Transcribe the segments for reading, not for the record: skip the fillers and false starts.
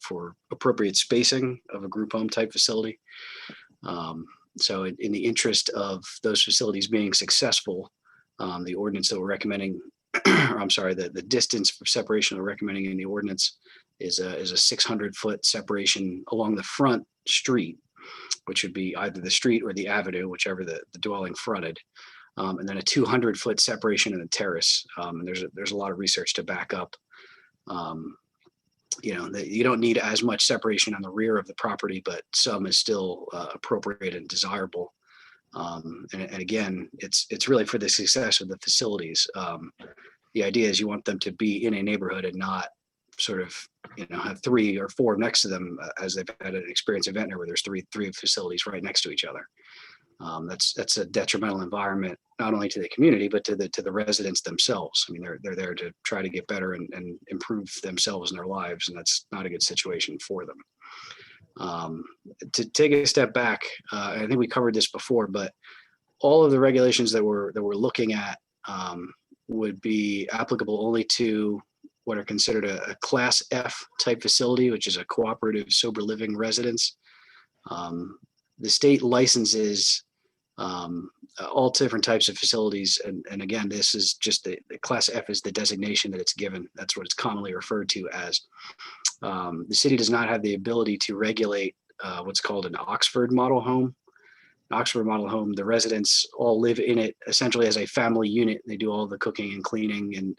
for appropriate spacing of a group home type facility. So in the interest of those facilities being successful, the ordinance that we're recommending, or I'm sorry, the distance for separation we're recommending in the ordinance is a 600-foot separation along the front street, which would be either the street or the avenue, whichever the dwelling fronted, and then a 200-foot separation in the terrace. And there's a lot of research to back up. You don't need as much separation on the rear of the property, but some is still appropriate and desirable. And again, it's really for the success of the facilities. The idea is you want them to be in a neighborhood and not sort of, have 3 or 4 next to them, as they've had an experience in Ventnor where there's three facilities right next to each other. That's a detrimental environment, not only to the community, but to the residents themselves. I mean, they're there to try to get better and improve themselves and their lives, and that's not a good situation for them. To take a step back, I think we covered this before, but all of the regulations that we're looking at would be applicable only to what are considered a Class F type facility, which is a cooperative sober living residence. The state licenses all different types of facilities. And again, this is just the Class F is the designation that it's given. That's what it's commonly referred to as. The city does not have the ability to regulate what's called an Oxford model home. An Oxford model home, the residents all live in it essentially as a family unit. They do all the cooking and cleaning, and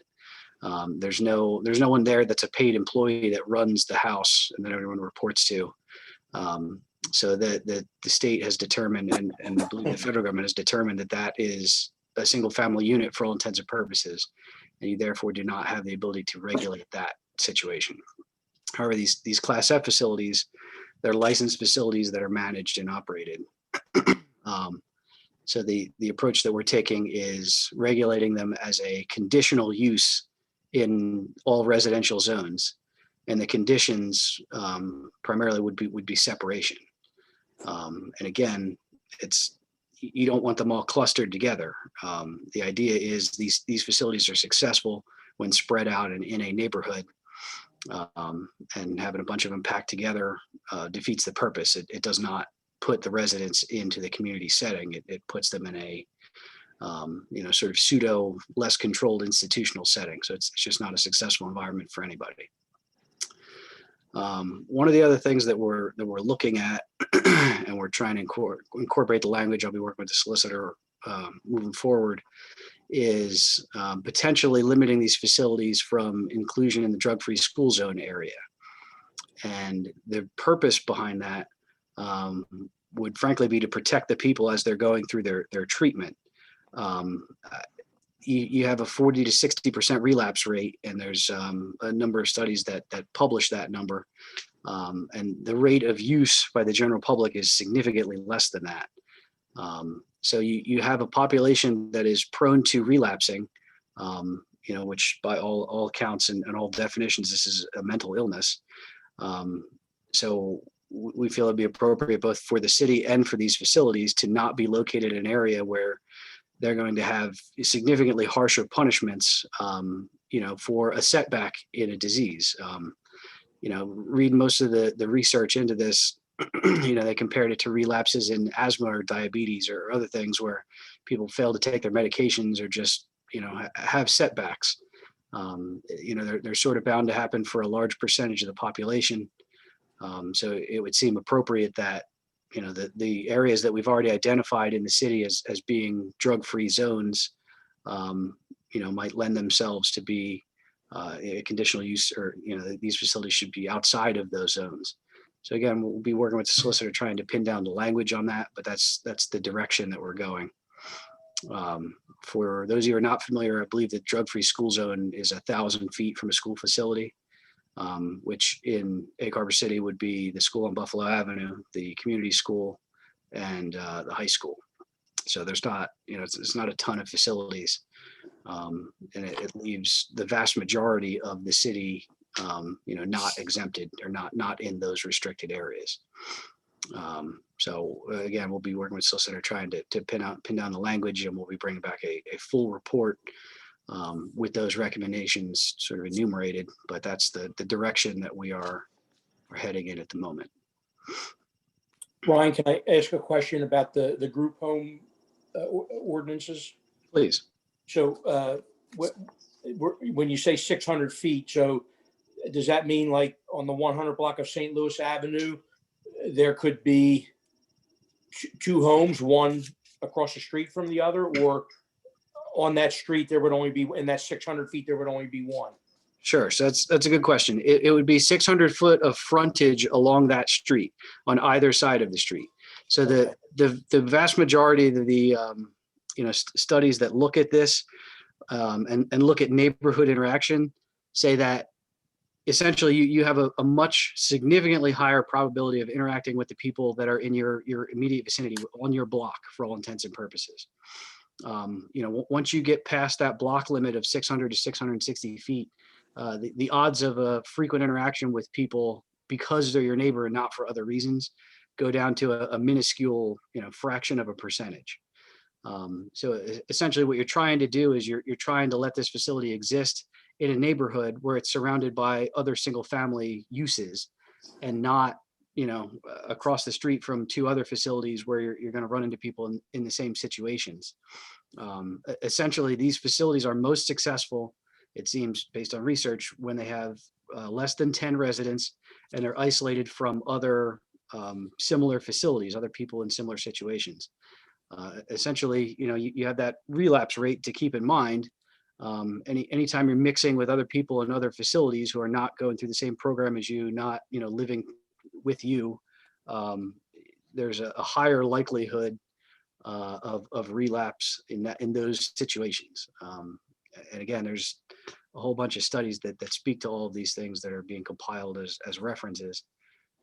there's no one there that's a paid employee that runs the house and that everyone reports to. So the state has determined, and I believe the federal government has determined that is a single family unit for all intents and purposes, and you therefore do not have the ability to regulate that situation. However, these Class F facilities, they're licensed facilities that are managed and operated. So the approach that we're taking is regulating them as a conditional use in all residential zones, and the conditions primarily would be separation. And again, you don't want them all clustered together. The idea is these facilities are successful when spread out and in a neighborhood, and having a bunch of them packed together defeats the purpose. It does not put the residents into the community setting. It puts them in a sort of pseudo less controlled institutional setting. So it's just not a successful environment for anybody. One of the other things that we're looking at, and we're trying to incorporate the language, I'll be working with the solicitor moving forward, is potentially limiting these facilities from inclusion in the drug-free school zone area. And the purpose behind that would frankly be to protect the people as they're going through their treatment. You have a 40 to 60% relapse rate, and there's a number of studies that publish that number. And the rate of use by the general public is significantly less than that. So you have a population that is prone to relapsing, which by all counts and all definitions, this is a mental illness. So we feel it'd be appropriate both for the city and for these facilities to not be located in an area where they're going to have significantly harsher punishments, for a setback in a disease. Read most of the research into this, they compared it to relapses in asthma or diabetes or other things where people fail to take their medications or just, have setbacks. They're sort of bound to happen for a large percentage of the population. So it would seem appropriate that, the areas that we've already identified in the city as being drug-free zones, might lend themselves to be a conditional use, or, these facilities should be outside of those zones. So again, we'll be working with the solicitor trying to pin down the language on that, but that's the direction that we're going. For those of you who are not familiar, I believe the drug-free school zone is 1,000 feet from a school facility, which in Egg Harbor City would be the school on Buffalo Avenue, the community school, and the high school. So there's not, it's not a ton of facilities, and it leaves the vast majority of the city, not exempted or not in those restricted areas. So again, we'll be working with solicitor trying to pin down the language, and we'll be bringing back a full report with those recommendations sort of enumerated. But that's the direction that we are are heading in at the moment. Brian, can I ask a question about the group home ordinances? Please. So when you say 600 feet, so does that mean like on the 100 block of St. Louis Avenue, there could be two homes, one across the street from the other, or on that street there would only be, in that 600 feet, there would only be one? Sure. So that's a good question. It would be 600 foot of frontage along that street on either side of the street. So the vast majority of the studies that look at this and look at neighborhood interaction say that essentially you have a much significantly higher probability of interacting with the people that are in your immediate vicinity on your block for all intents and purposes. Once you get past that block limit of 600 to 660 feet, the odds of a frequent interaction with people because they're your neighbor and not for other reasons go down to a minuscule, fraction of a percentage. So essentially what you're trying to do is you're trying to let this facility exist in a neighborhood where it's surrounded by other single family uses and not, across the street from two other facilities where you're going to run into people in the same situations. Essentially, these facilities are most successful, it seems, based on research, when they have less than 10 residents and they're isolated from other similar facilities, other people in similar situations. Essentially, you have that relapse rate to keep in mind. Anytime you're mixing with other people in other facilities who are not going through the same program as you, not living with you, there's a higher likelihood of relapse in those situations. And again, there's a whole bunch of studies that speak to all of these things that are being compiled as references.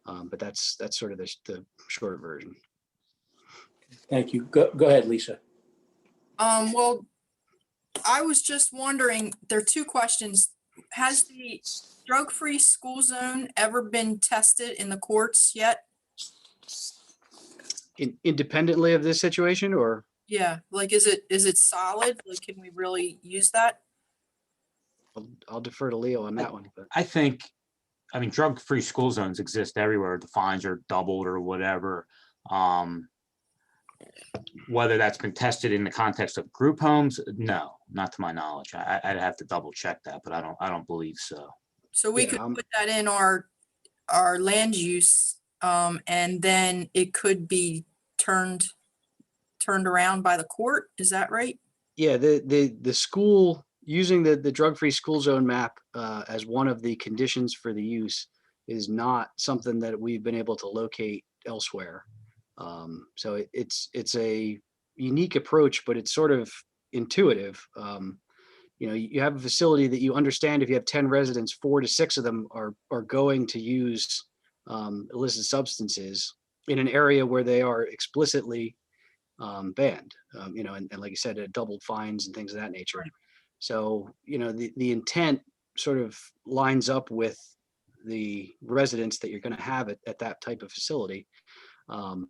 But that's sort of the short version. Thank you. Go ahead, Lisa. Well, I was just wondering, there are two questions. Has the drug-free school zone ever been tested in the courts yet? Independently of this situation, or? Yeah, like, is it solid? Like, can we really use that? I'll defer to Leo on that one. But I mean, drug-free school zones exist everywhere. The fines are doubled or whatever. Whether that's been tested in the context of group homes, no, not to my knowledge. I'd have to double check that, but I don't believe so. So we could put that in our land use, and then it could be turned around by the court. Is that right? Yeah, the school using the drug-free school zone map as one of the conditions for the use is not something that we've been able to locate elsewhere. So it's a unique approach, but it's sort of intuitive. You have a facility that you understand if you have 10 residents, 4 to 6 of them are going to use illicit substances in an area where they are explicitly banned, and like you said, doubled fines and things of that nature. Right. So, the intent sort of lines up with the residents that you're going to have at that type of facility. And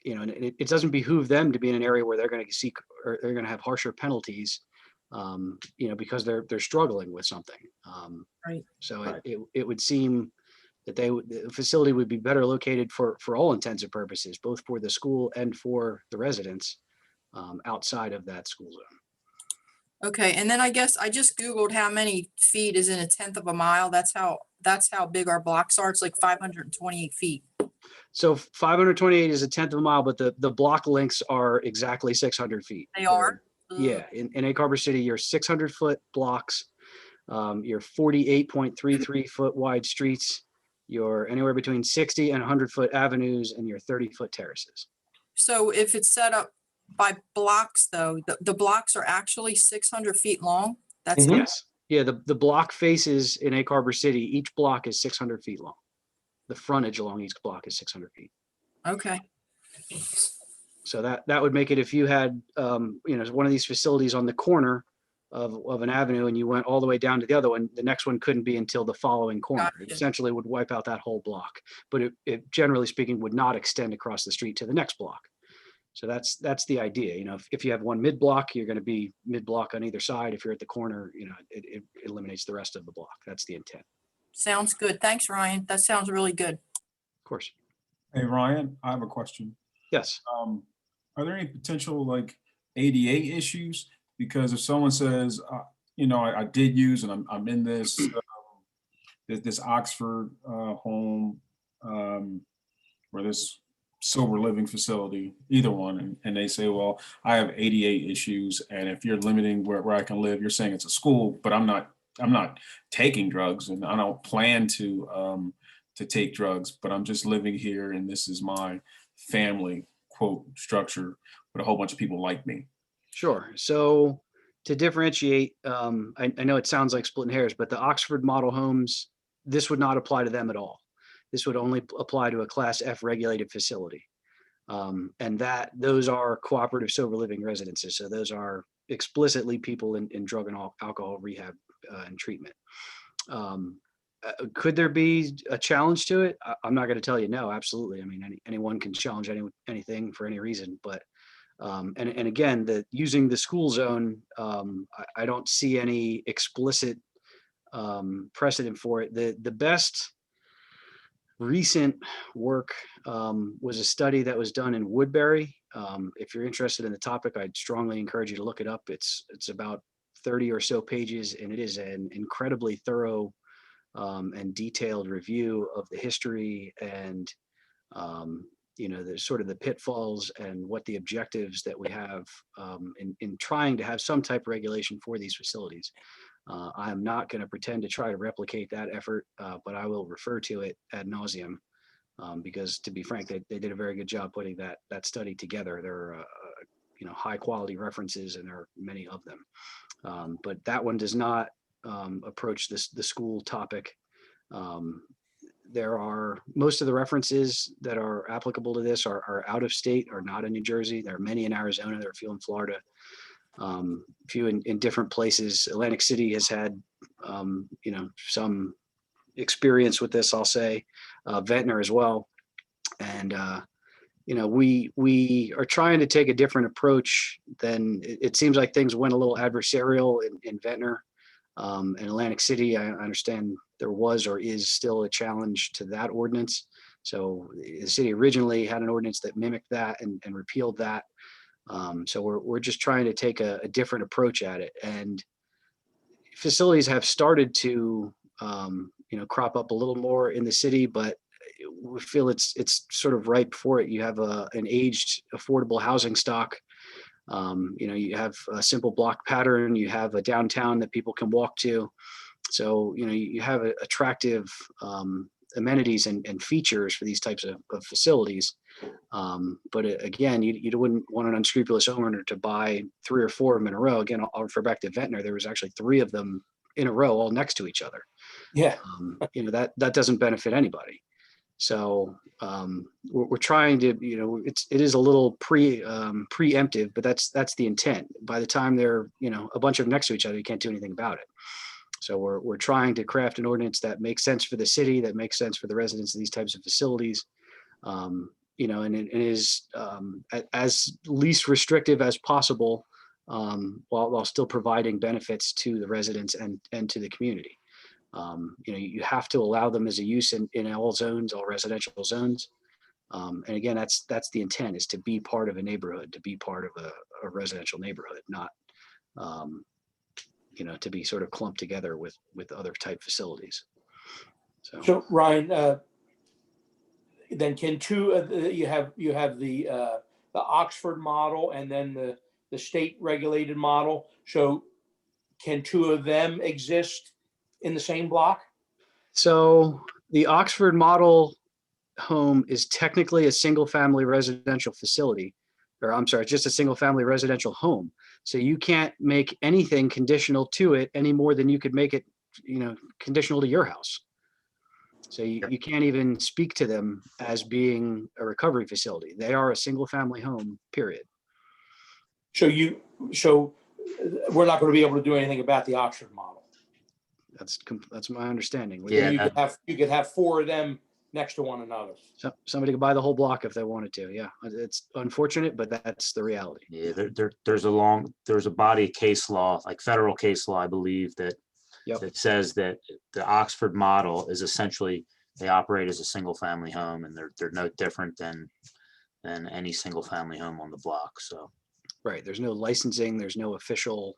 it doesn't behoove them to be in an area where they're going to seek or they're going to have harsher penalties, because they're struggling with something. Right. So Right. It would seem that the facility would be better located for all intents and purposes, both for the school and for the residents outside of that school zone. Okay, and then I guess I just Googled how many feet is in a tenth of a mile. That's how big our blocks are. It's like 528 feet. So 528 is a tenth of a mile, but the block lengths are exactly 600 feet. They are? Yeah, in Egg Harbor City, you're 600 foot blocks. You're 48.33 foot wide streets. You're anywhere between 60 and 100 foot avenues, and you're 30 foot terraces. So if it's set up by blocks, though, the blocks are actually 600 feet long. That's Yes. Yeah, the block faces in Egg Harbor City, each block is 600 feet long. The frontage along each block is 600 feet. Okay. So that would make it, if you had one of these facilities on the corner of an avenue and you went all the way down to the other one, the next one couldn't be until the following corner. Gotcha. It essentially would wipe out that whole block, but it generally speaking would not extend across the street to the next block. So that's the idea. If you have one mid block, you're going to be mid block on either side. If you're at the corner, it eliminates the rest of the block. That's the intent. Sounds good. Thanks, Ryan. That sounds really good. Of course. Hey, Ryan, I have a question. Yes. Are there any potential like ADA issues? Because if someone says, I did use and I'm in this this Oxford home or this sober living facility, either one, and they say, well, I have ADA issues, and if you're limiting where I can live, you're saying it's a school, but I'm not taking drugs, and I don't plan to take drugs, but I'm just living here, and this is my family quote structure with a whole bunch of people like me. Sure. So to differentiate, I know it sounds like splitting hairs, but the Oxford model homes, this would not apply to them at all. This would only apply to a Class F regulated facility. And those are cooperative sober living residences. So those are explicitly people in drug and alcohol rehab and treatment. Could there be a challenge to it? I'm not going to tell you no, absolutely. I mean, anyone can challenge anything for any reason, but and again, using the school zone, I don't see any explicit precedent for it. The best recent work was a study that was done in Woodbury. If you're interested in the topic, I'd strongly encourage you to look it up. It's about 30 or so pages, and it is an incredibly thorough and detailed review of the history and the sort of the pitfalls and what the objectives that we have in trying to have some type of regulation for these facilities. I am not going to pretend to try to replicate that effort, but I will refer to it ad nauseum because, to be frank, they did a very good job putting that study together. There are high quality references, and there are many of them. But that one does not approach the school topic. There are most of the references that are applicable to this are out of state, are not in New Jersey. There are many in Arizona. There are a few in Florida. A few in different places. Atlantic City has had, some experience with this, I'll say, Ventnor as well. And, we are trying to take a different approach than it seems like things went a little adversarial in Ventnor. In Atlantic City, I understand there was or is still a challenge to that ordinance. So the city originally had an ordinance that mimicked that and repealed that. So we're just trying to take a different approach at it, and facilities have started to crop up a little more in the city, but we feel it's sort of ripe for it. You have an aged affordable housing stock. You have a simple block pattern. You have a downtown that people can walk to. So you have attractive amenities and features for these types of facilities. But again, you wouldn't want an unscrupulous owner to buy 3 or 4 of them in a row. Again, I'll refer back to Ventnor. There was actually 3 of them in a row, all next to each other. Yeah. That doesn't benefit anybody. So we're trying to, it is a little preemptive, but that's the intent. By the time they're, a bunch of them next to each other, you can't do anything about it. So we're trying to craft an ordinance that makes sense for the city, that makes sense for the residents of these types of facilities. And it is as least restrictive as possible, while still providing benefits to the residents and to the community. You have to allow them as a use in all zones, all residential zones. And again, that's the intent, is to be part of a neighborhood, to be part of a residential neighborhood, not to be sort of clumped together with other type facilities. So Ryan, then can you have the Oxford model and then the state regulated model. So can 2 of them exist in the same block? So the Oxford model home is technically a single family residential facility, or I'm sorry, just a single family residential home. So you can't make anything conditional to it any more than you could make it, conditional to your house. So you can't even speak to them as being a recovery facility. They are a single family home, period. So we're not going to be able to do anything about the Oxford model. That's my understanding. Yeah. You could have 4 of them next to one another. So somebody could buy the whole block if they wanted to. Yeah, it's unfortunate, but that's the reality. Yeah, there's a body of case law, like federal case law, I believe, that Yep. that says that the Oxford model is essentially, they operate as a single family home, and they're no different than any single family home on the block. So, Right. There's no licensing. There's no official,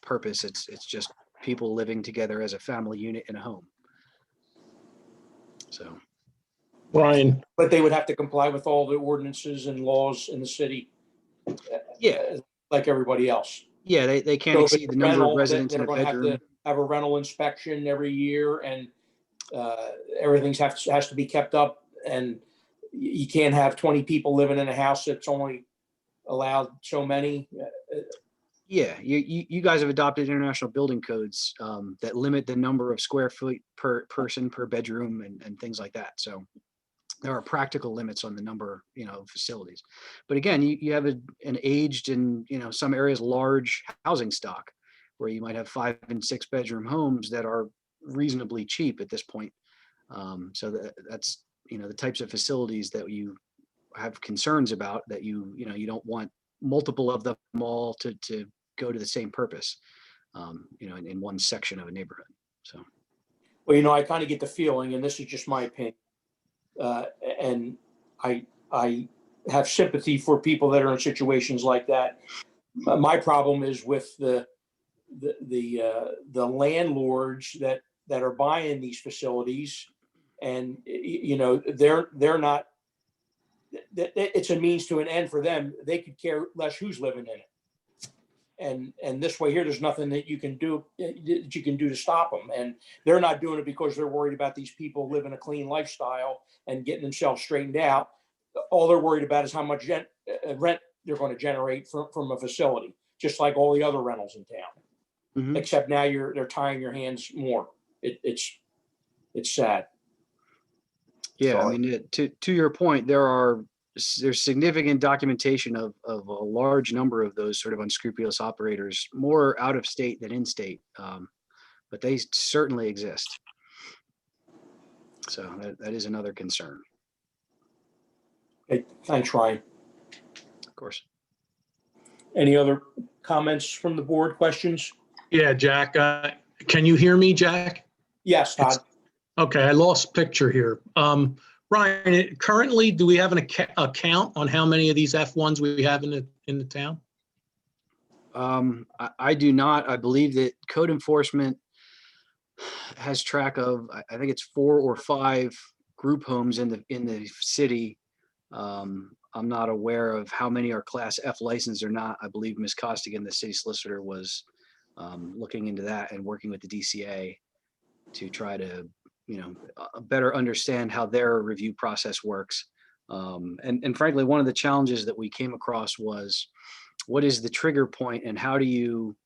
purpose. It's just people living together as a family unit in a home. So, Brian, But they would have to comply with all the ordinances and laws in the city, yeah, like everybody else. yeah, they can't So if it's exceed the number of rental, residents in they're a going to have bedroom. to have a rental inspection every year, and everything has to be kept up. And you can't have 20 people living in a house that's only allowed so many. Yeah, you guys have adopted international building codes that limit the number of square feet per person per bedroom and things like that. So there are practical limits on the number, of facilities. But again, you have an aged and, some areas large housing stock where you might have 5 and 6 bedroom homes that are reasonably cheap at this point. So that's, the types of facilities that you have concerns about, that you don't want multiple of them all to go to the same purpose, in one section of a neighborhood. So, Well, I kind of get the feeling, and this is just my opinion, and I have sympathy for people that are in situations like that. My problem is with the landlords that are buying these facilities, and they're not. It's a means to an end for them. They could care less who's living in it. And this way here, there's nothing that you can do to stop them. And they're not doing it because they're worried about these people living a clean lifestyle and getting themselves straightened out. All they're worried about is how much rent they're going to generate from a facility, just like all the other rentals in town. mhm. Except now they're tying your hands more. It's sad. Yeah, I Sorry. mean, to your point, there's significant documentation of a large number of those sort of unscrupulous operators, more out of state than in state, but they certainly exist. So that is another concern, Okay, thanks, Ryan. of course. Any other comments from the board? Questions? yeah, Jack, can you hear me, Jack? Yes, Todd. Okay, I lost picture here. Brian, currently, do we have an account on how many of these F1s we have in the town? I do not. I believe that code enforcement has track of, I think it's 4 or 5 group homes in the city. I'm not aware of how many are Class F licensed or not. I believe Ms. Costigan, the city solicitor, was looking into that and working with the DCA to try to, better understand how their review process works. And frankly, one of the challenges that we came across was, what is the trigger point, and how do you,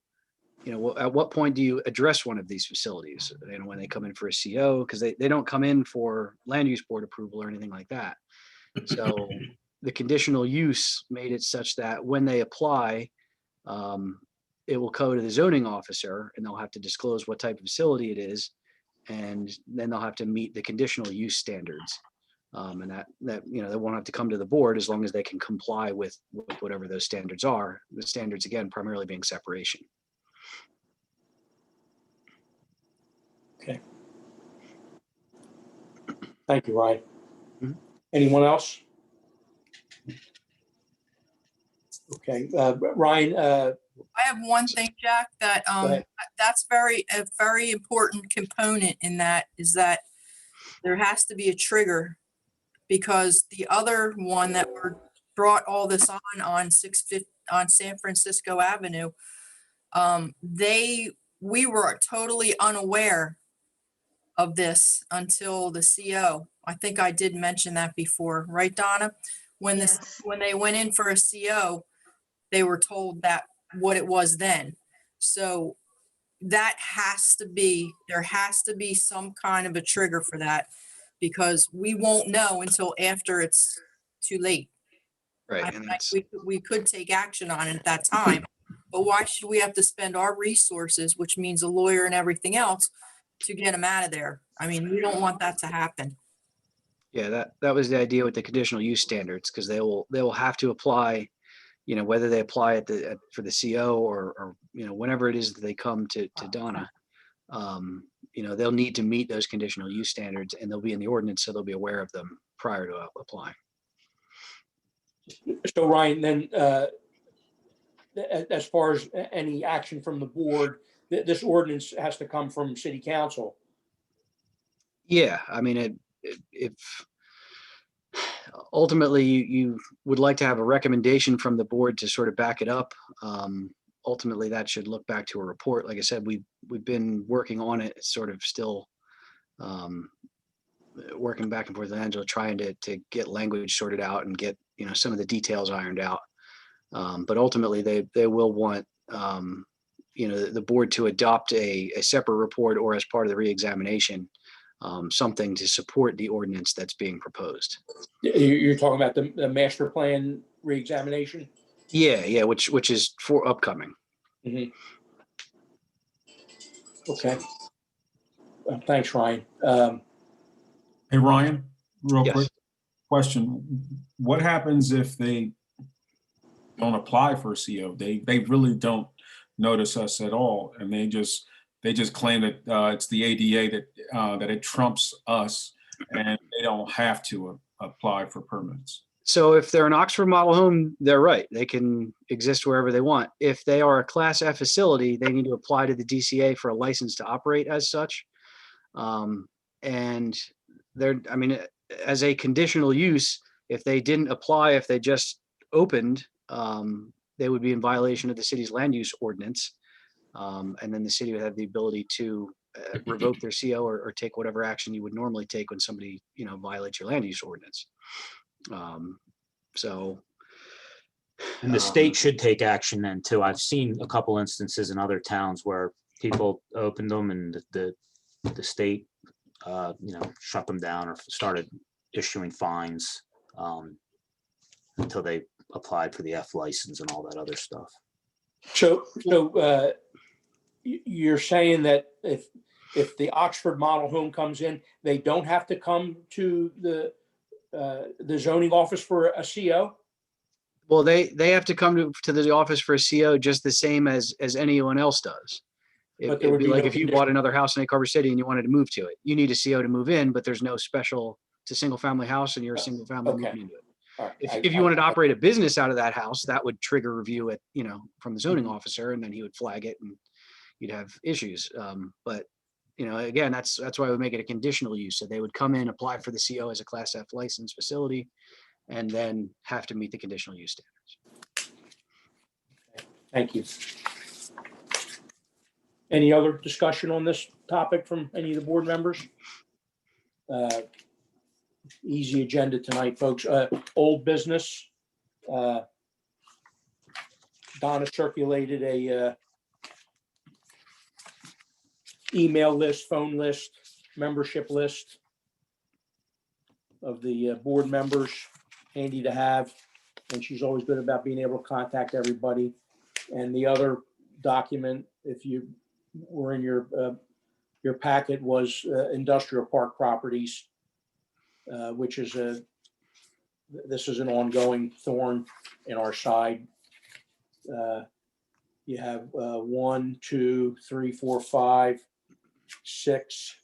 at what point do you address one of these facilities? When they come in for a CO, because they don't come in for land use board approval or anything like that. So the conditional use made it such that when they apply, it will go to the zoning officer, and they'll have to disclose what type of facility it is. And then they'll have to meet the conditional use standards. And that they won't have to come to the board as long as they can comply with whatever those standards are. The standards, again, primarily being separation. Okay. Thank you, Ryan. Mhm. Anyone else? Okay, Ryan, I have one thing, Jack, that, ahead. that's a very important component in that, is that there has to be a trigger, because the other one that brought all this on San Francisco Avenue, we were totally unaware of this until the CO. I think I did mention that before, right, Donna? When they went in for a CO, they were told that what it was then. So there has to be some kind of a trigger for that, because we won't know until after it's too late. Right. And that's, We could take action on it at that time, but why should we have to spend our resources, which means a lawyer and everything else, to get them out of there? I mean, we don't want that to happen. yeah, that was the idea with the conditional use standards, because they will have to apply, whether they apply for the CO or whenever it is that they come to Donna. they'll need to meet those conditional use standards, and they'll be in the ordinance, so they'll be aware of them prior to applying. So Ryan, then, as far as any action from the board, this ordinance has to come from city council. Yeah, I mean, if ultimately you would like to have a recommendation from the board to sort of back it up, ultimately that should look back to a report. Like I said, we've been working on it, sort of still working back and forth with Angela, trying to get language sorted out and get some of the details ironed out. But ultimately, they will want the board to adopt a separate report, or as part of the reexamination, something to support the ordinance that's being proposed. You're talking about the master plan reexamination? Yeah, which is for upcoming. Mm-hmm. Okay. Thanks, Ryan. Hey, Ryan, real Yes. quick question. What happens if they don't apply for a CO? They really don't notice us at all, and they just claim that it's the ADA that it trumps us, and they don't have to apply for permits. So if they're an Oxford model home, they're right. They can exist wherever they want. If they are a Class F facility, they need to apply to the DCA for a license to operate as such. And as a conditional use, if they didn't apply, if they just opened, they would be in violation of the city's land use ordinance. And then the city would have the ability to revoke their CO or take whatever action you would normally take when somebody, violates your land use ordinance. And the state should take action then too. I've seen a couple instances in other towns where people opened them and the state, shut them down or started issuing fines until they applied for the F license and all that other stuff. So you're saying that if the Oxford model home comes in, they don't have to come to the zoning office for a CO? Well, they have to come to the office for a CO just the same as anyone else does. But there It'd would be be like no if you condition. bought another house in Culver City and you wanted to move to it. You need a CO to move in, but there's no special, it's a single family house and you're a single family Okay. moving into it. All right. If you wanted to operate a business out of that house, that would trigger review from the zoning officer, and then he would flag it and you'd have issues. But again, that's why we make it a conditional use. So they would come in, apply for the CO as a Class F licensed facility, and then have to meet the conditional use standards. Thank you. Any other discussion on this topic from any of the board members? Easy agenda tonight, folks. Old business. Donna circulated a email list, phone list, membership list of the board members, handy to have. And she's always good about being able to contact everybody. And the other document, if you were in your packet, was industrial park properties, which is this is an ongoing thorn in our side. You have 1, 2, 3, 4, 5, 6,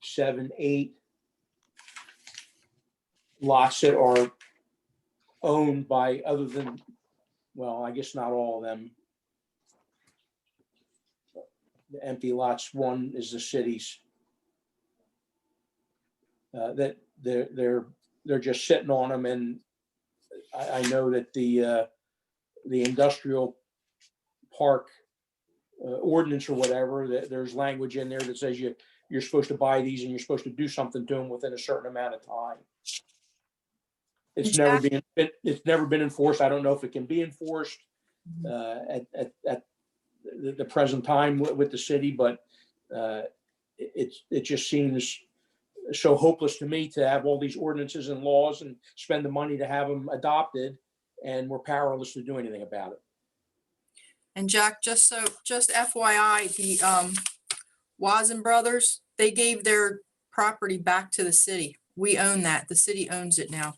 7, 8 lots that are owned by, other than, well, I guess not all of them. The empty lots, one is the city's. That they're just sitting on them, and I know that the industrial park ordinance or whatever, that there's language in there that says you're supposed to buy these and you're supposed to do something to them within a certain amount of time. It's never been enforced. I don't know if it can be enforced at the present time with the city, but it just seems so hopeless to me to have all these ordinances and laws and spend the money to have them adopted, and we're powerless to do anything about it. And Jack, just FYI, the Wazen brothers, they gave their property back to the city. We own that. The city owns it now.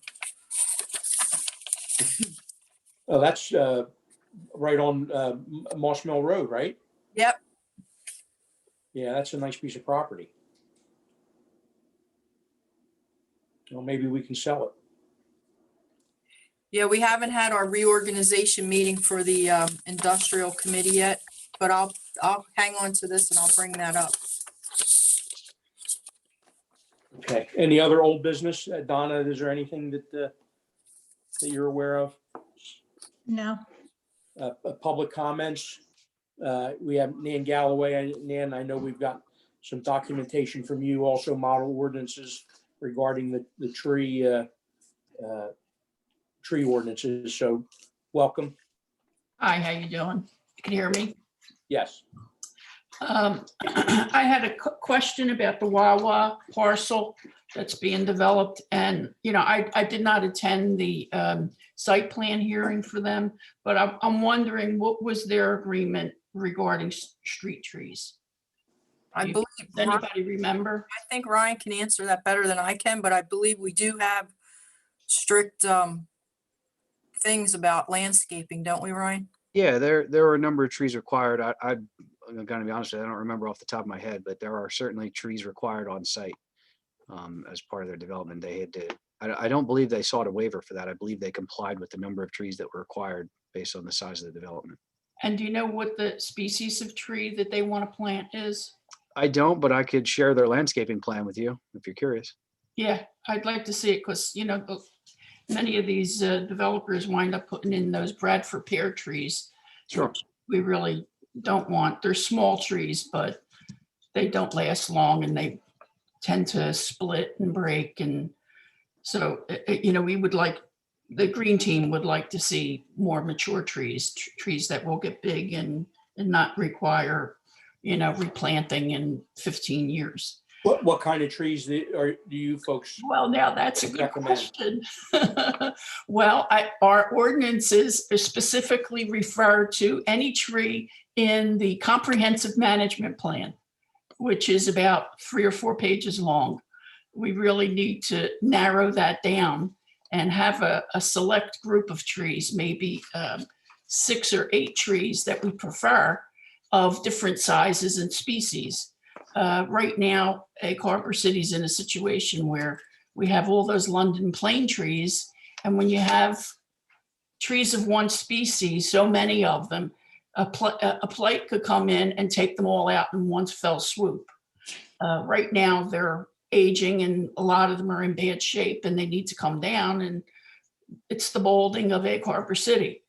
Oh, that's right on Moss Mill Road, right? Yep. Yeah, that's a nice piece of property. Well, maybe we can sell it. Yeah, we haven't had our reorganization meeting for the industrial committee yet, but I'll hang on to this and I'll bring that up. Okay. Any other old business? Donna, is there anything that you're aware of? No. Public comments? We have Nan Galloway. Nan, I know we've got some documentation from you, also model ordinances regarding the tree ordinances. So welcome. Hi, how you doing? You can hear me? Yes. I had a question about the Wawa parcel that's being developed. And, you know, I did not attend the site plan hearing for them, but I'm wondering what was their agreement regarding street trees? I You- believe, Does anybody remember? I think Ryan can answer that better than I can, but I believe we do have strict things about landscaping, don't we, Ryan? Yeah, there were a number of trees required. I'm gonna be honest with you, I don't remember off the top of my head, but there are certainly trees required on site as part of their development. They had to, I don't believe they sought a waiver for that. I believe they complied with the number of trees that were required based on the size of the development. And do you know what the species of tree that they want to plant is? I don't, but I could share their landscaping plan with you if you're curious. Yeah, I'd like to see it because, you know, many of these developers wind up putting in those Bradford pear trees. Sure. which we really don't want. They're small trees, but they don't last long and they tend to split and break. And so, you know, we would like, the green team would like to see more mature trees, trees that will get big and not require, you know, replanting in 15 years. What kind of trees do you folks? Well, now that's a good Recommend. question. Well, our ordinances specifically refer to any tree in the comprehensive management plan, which is about 3 or 4 pages long. We really need to narrow that down and have a select group of trees, maybe 6 or 8 trees that we prefer of different sizes and species. Right now, Egg Harbor City's in a situation where we have all those London plane trees. And when you have trees of one species, so many of them, a plate could come in and take them all out in one fell swoop. Right now, they're aging and a lot of them are in bad shape and they need to come down. And it's the bolding of Egg Harbor City.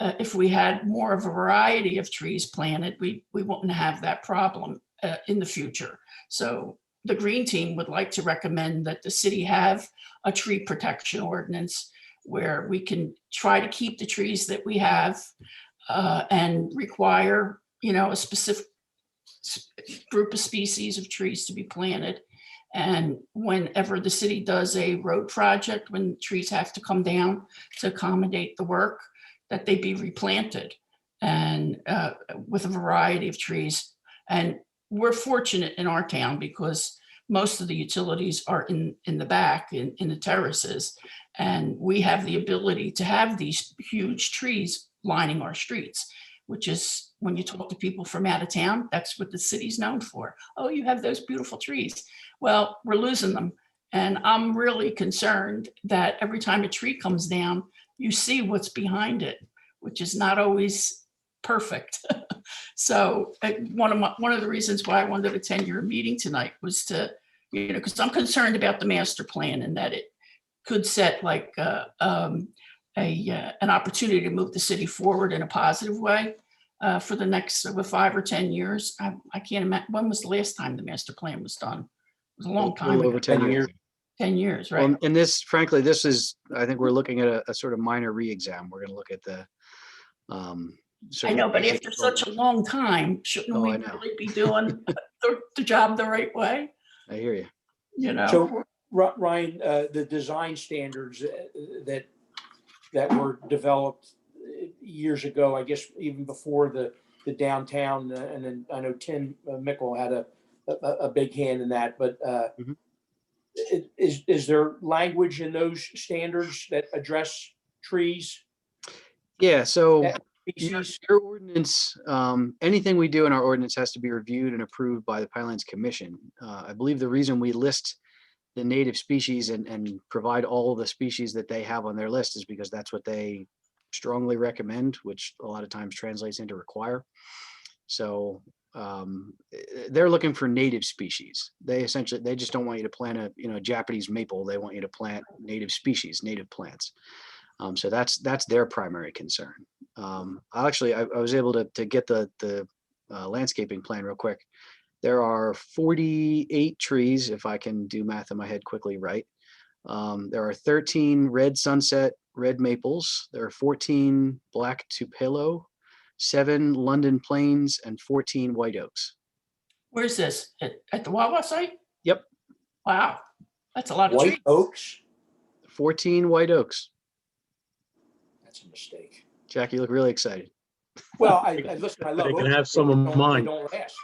If we had more of a variety of trees planted, we wouldn't have that problem in the future. So the green team would like to recommend that the city have a tree protection ordinance where we can try to keep the trees that we have and require, you know, a specific group of species of trees to be planted. And whenever the city does a road project, when trees have to come down to accommodate the work, that they be replanted and with a variety of trees. And we're fortunate in our town because most of the utilities are in the back, in the terraces. And we have the ability to have these huge trees lining our streets, which is when you talk to people from out of town, that's what the city's known for. Oh, you have those beautiful trees. Well, we're losing them. And I'm really concerned that every time a tree comes down, you see what's behind it, which is not always perfect. So one of the reasons why I wanted to attend your meeting tonight was to, you know, because I'm concerned about the master plan and that it could set like an opportunity to move the city forward in a positive way for the next 5 or 10 years. I can't imagine, when was the last time the master plan was done? It was a long time ago. Over 10 years. 10 years, right? Well, and this, frankly, this is, I think we're looking at a sort of minor re-exam. We're going to look at the. I know, but certification after such a long time, shouldn't Oh, we I know. really be doing the job the right way? I hear you. You know? So Ryan, the design standards that were developed years ago, I guess even before the downtown, and then I know Tim Mickle had a big hand in that, but Mhm. is there language in those standards that address trees? Yeah, so species? Your ordinance, anything we do in our ordinance has to be reviewed and approved by the Pinelands Commission. I believe the reason we list the native species and provide all the species that they have on their list is because that's what they strongly recommend, which a lot of times translates into require. So they're looking for native species. They just don't want you to plant a Japanese maple. They want you to plant native species, native plants. So that's their primary concern. I was able to get the landscaping plan real quick. There are 48 trees, if I can do math in my head quickly, right? There are 13 red sunset red maples. There are 14 black tupelo, 7 London planes, and 14 white oaks. Where's this? At the Wawa site? Yep. Wow, that's a lot of White trees. oaks? 14 white oaks. That's a mistake. Jack, you look really excited. Well, listen, I love They can oaks, have but some of they mine. don't last.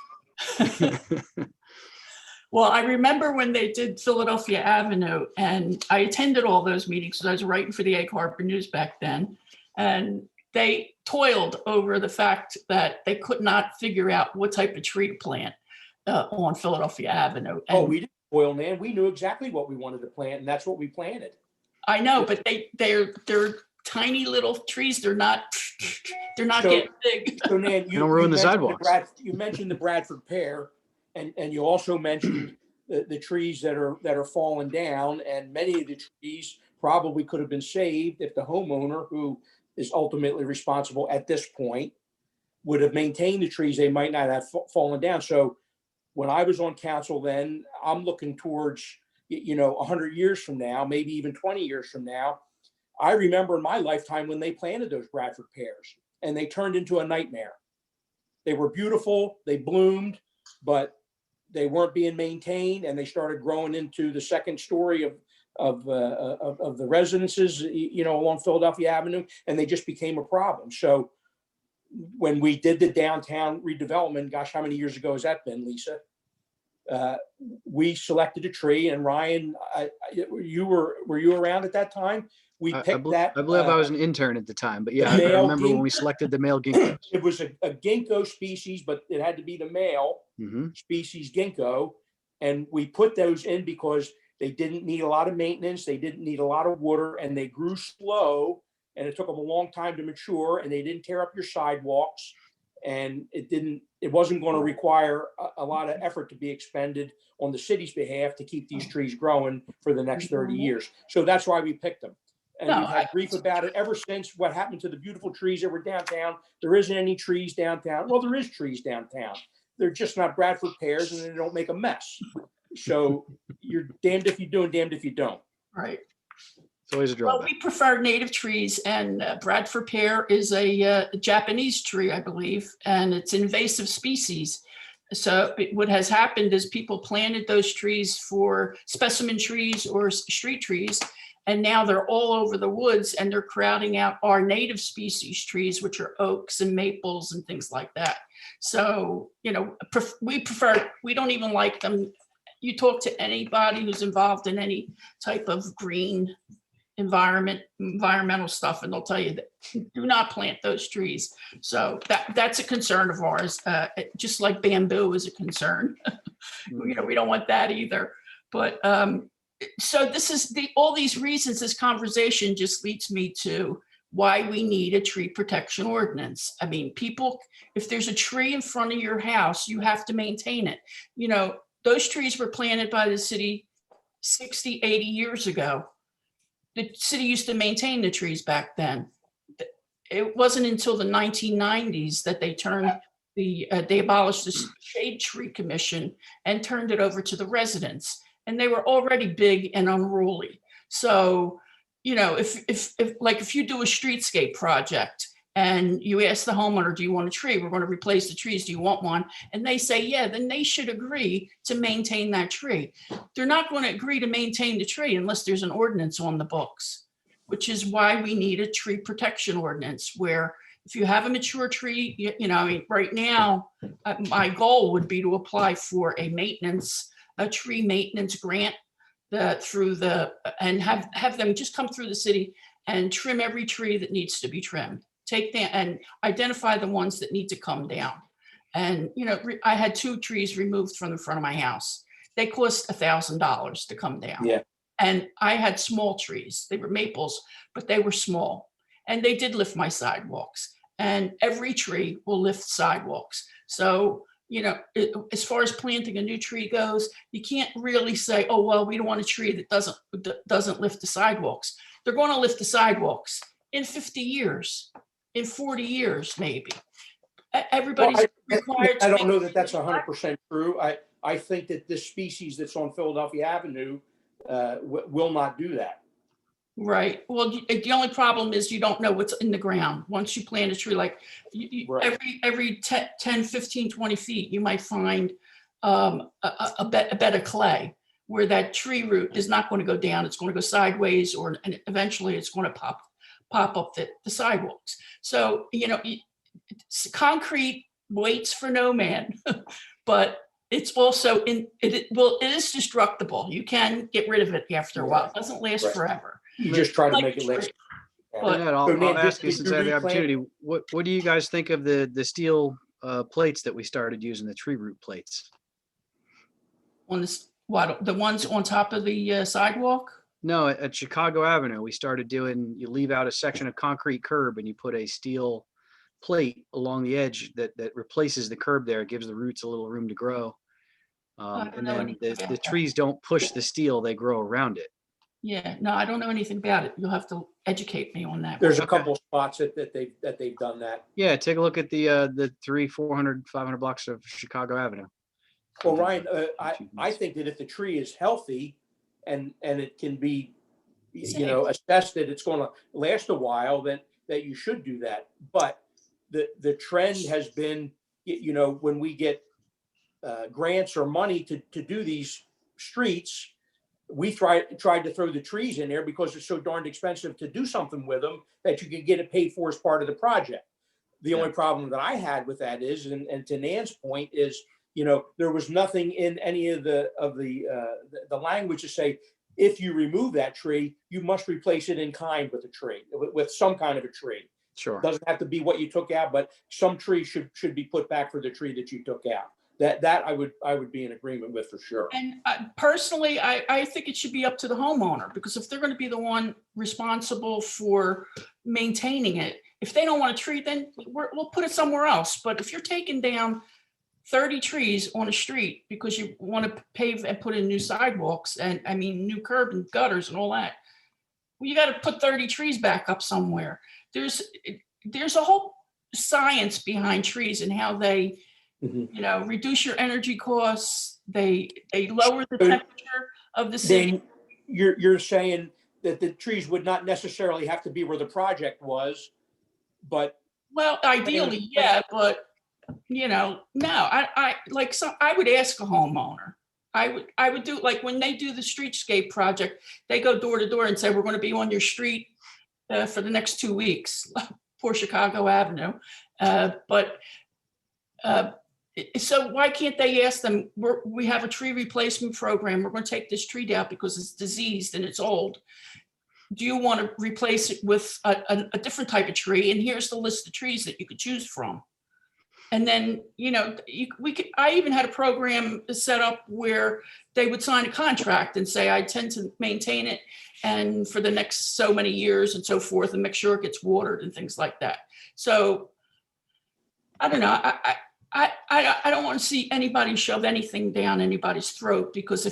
Well, I remember when they did Philadelphia Avenue, and I attended all those meetings because I was writing for the Egg Harbor News back then. And they toiled over the fact that they could not figure out what type of tree to plant on Philadelphia Avenue. Oh, And we didn't spoil, man. We knew exactly what we wanted to plant, and that's what we planted. I know, but they're tiny little trees. They're not So- getting big. So Nan, Don't ruin the sidewalks. You mentioned the Bradford pear, and you also mentioned the trees that are falling down, and many of the trees probably could have been saved if the homeowner, who is ultimately responsible at this point, would have maintained the trees. They might not have fallen down. So when I was on council then, I'm looking towards 100 years from now, maybe even 20 years from now. I remember in my lifetime when they planted those Bradford pears, and they turned into a nightmare. They were beautiful, they bloomed, but they weren't being maintained, and they started growing into the second story of the residences, along Philadelphia Avenue, and they just became a problem. So when we did the downtown redevelopment, gosh, how many years ago has that been, Lisa? We selected a tree, and Ryan, were you around at that time? We picked that. I believe I was an intern at the time, but yeah, I male remember when ginkgo. we selected the male ginkgo. It was a ginkgo species, but it had to be the male species ginkgo. And we put those in because they didn't need a lot of maintenance. They didn't need a lot of water, and they grew slow, and it took them a long time to mature, and they didn't tear up your sidewalks. And it wasn't going to require a lot of effort to be expended on the city's behalf to keep these trees growing for the next 30 years. So that's why we picked them. And we've had grief about it ever since. What happened to the beautiful trees that were downtown? There isn't any trees downtown. Well, there is trees downtown. They're just not Bradford pears, and they don't make a mess. So you're damned if you do and damned if you don't. Right. It's always a Well, drawback. we prefer native trees, and Bradford pear is a Japanese tree, I believe, and it's an invasive species. So what has happened is people planted those trees for specimen trees or street trees, and now they're all over the woods, and they're crowding out our native species trees, which are oaks and maples and things like that. So, we don't even like them. You talk to anybody who's involved in any type of green environmental stuff, and they'll tell you that do not plant those trees. So that's a concern of ours, just like bamboo is a concern. We don't want that either. But so this is all these reasons. This conversation just leads me to why we need a tree protection ordinance. I mean, people, if there's a tree in front of your house, you have to maintain it. Those trees were planted by the city 60, 80 years ago. The city used to maintain the trees back then. It wasn't until the 1990s that they they abolished the Shade Tree Commission and turned it over to the residents. And they were already big and unruly. So, if you do a streetscape project and you ask the homeowner, do you want a tree? We're going to replace the trees. Do you want one? And they say, yeah, then they should agree to maintain that tree. They're not going to agree to maintain the tree unless there's an ordinance on the books, which is why we need a tree protection ordinance, where if you have a mature tree, right now, my goal would be to apply for a tree maintenance grant and have them just come through the city and trim every tree that needs to be trimmed. take down and identify the ones that need to come down. And, I had 2 trees removed from the front of my house. They cost $1,000 to come down. Yeah. And I had small trees. They were maples, but they were small. And they did lift my sidewalks. And every tree will lift sidewalks. So, as far as planting a new tree goes, you can't really say, oh, well, we don't want a tree that doesn't lift the sidewalks. They're going to lift the sidewalks in 50 years, in 40 years, maybe. Everybody's required to. I don't know that that's 100% true. I think that this species that's on Philadelphia Avenue will not do that. Right. Well, the only problem is you don't know what's in the ground. Once you plant a tree, like Right. every 10, 15, 20 feet, you might find a bed of clay where that tree root is not going to go down. It's going to go sideways, and eventually it's going to pop up the sidewalks. So, concrete waits for no man, but it's also it is destructible. You can get rid of it after a while. It doesn't last Right. forever. You just try to Like make it last. But- Annette, I'll So, Nan, ask you did since you I have the replant- opportunity, what do you guys think of the steel plates that we started using, the tree root plates? On this, the ones on top of the sidewalk? No, at Chicago Avenue, we started doing, you leave out a section of concrete curb and you put a steel plate along the edge that replaces the curb there. It gives the roots a little room to grow. don't And know then anything about the that. trees don't push the steel, they grow around it. Yeah, no, I don't know anything about it. You'll have to educate me on that. There's a Okay. couple of spots that they've done that. Yeah, take a look at the 300, 400, 500 blocks of Chicago Avenue. Well, Ryan, I think that if the tree is healthy and it can be, assessed that it's going to last a while, that you should do that. But the trend has been, when we get grants or money to do these streets, we tried to throw the trees in there because it's so darned expensive to do something with them that you can get it paid for as part of the project. The only problem that I had with that is, and to Nan's point is, there was nothing in any of the language to say, if you remove that tree, you must replace it in kind with a tree, with some kind of a tree. Sure. Doesn't have to be what you took out, but some tree should be put back for the tree that you took out. That I would be in agreement with for sure. And personally, I think it should be up to the homeowner, because if they're going to be the one responsible for maintaining it, if they don't want a tree, then we'll put it somewhere else. But if you're taking down 30 trees on a street because you want to pave and put in new sidewalks and new curb and gutters and all that, well, you got to put 30 trees back up somewhere. There's a whole science behind trees and how they reduce your energy costs. They lower the temperature of the city. Then you're saying that the trees would not necessarily have to be where the project was, but Well, ideally, yeah, but no, I would ask a homeowner. I would do, like when they do the streetscape project, they go door to door and say, we're going to be on your street for the next 2 weeks, poor Chicago Avenue. So why can't they ask them, we have a tree replacement program. We're going to take this tree down because it's diseased and it's old. Do you want to replace it with a different type of tree? And here's the list of trees that you could choose from. And then, I even had a program set up where they would sign a contract and say, I tend to maintain it and for the next so many years and so forth, and make sure it gets watered and things like that. So I don't know. I don't want to see anybody shove anything down anybody's throat, because